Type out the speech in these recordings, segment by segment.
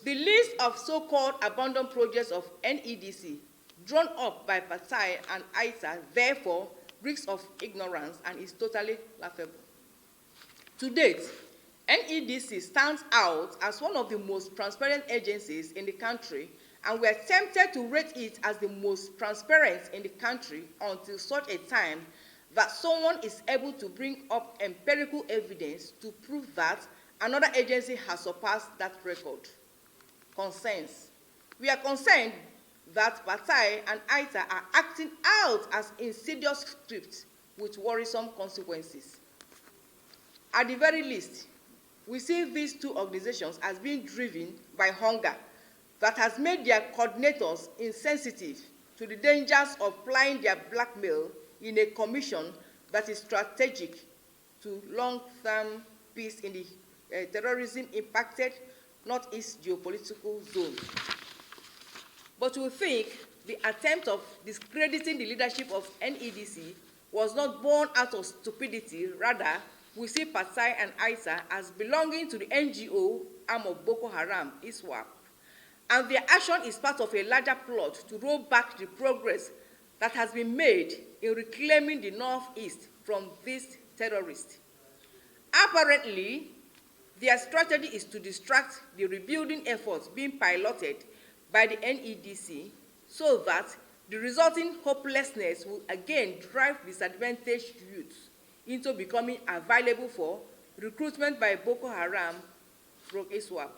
The list of so-called abandoned projects of NEDC drawn up by Patai and ITA therefore reeks of ignorance and is totally laughable. To date, NEDC stands out as one of the most transparent agencies in the country, and we are tempted to rate it as the most transparent in the country until such a time that someone is able to bring up empirical evidence to prove that another agency has surpassed that record. Concerns. We are concerned that Patai and ITA are acting out as insidious scripts with worrisome consequences. At the very least, we see these two organizations as being driven by hunger that has made their coordinators insensitive to the dangers of plying their blackmail in a commission that is strategic to long-term peace in the terrorism-impacted Northeast geopolitical zone. But we think the attempt of discrediting the leadership of NEDC was not born out of stupidity. Rather, we see Patai and ITA as belonging to the NGO arm of Boko Haram, ISWAP, and their action is part of a larger plot to roll back the progress that has been made in reclaiming the Northeast from these terrorists. Apparently, their strategy is to distract the rebuilding efforts being piloted by the NEDC so that the resulting hopelessness will again drive disadvantaged youth into becoming available for recruitment by Boko Haram from ISWAP.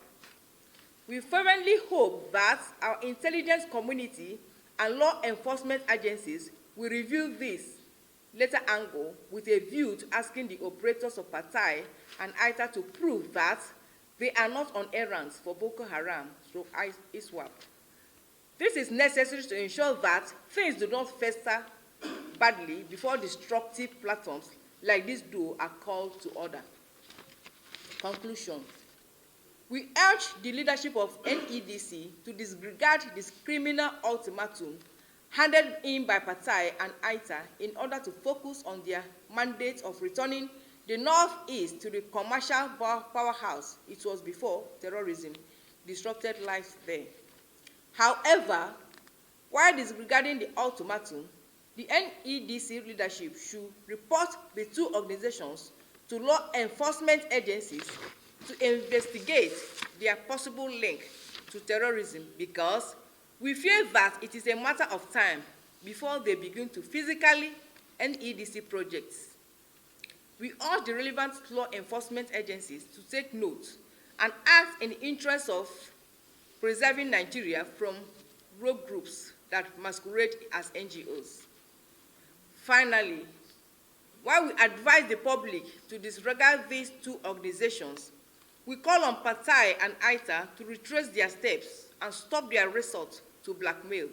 We fervently hope that our intelligence community and law enforcement agencies will review this later angle with a view to asking the operators of Patai and ITA to prove that they are not on errands for Boko Haram through ISWAP. This is necessary to ensure that things do not fester badly before destructive platforms like this do are called to order. Conclusion. We urge the leadership of NEDC to disregard this criminal ultimatum handed in by Patai and ITA in order to focus on their mandate of returning the Northeast to the commercial powerhouse it was before terrorism disrupted lives there. However, while disregarding the ultimatum, the NEDC leadership should report the two organizations to law enforcement agencies to investigate their possible link to terrorism, because we fear that it is a matter of time before they begin to physically NEDC projects. We urge the relevant law enforcement agencies to take note and act in the interest of preserving Nigeria from rogue groups that masquerade as NGOs. Finally, while we advise the public to disregard these two organizations, we call on Patai and ITA to retrace their steps and stop their resort to blackmail.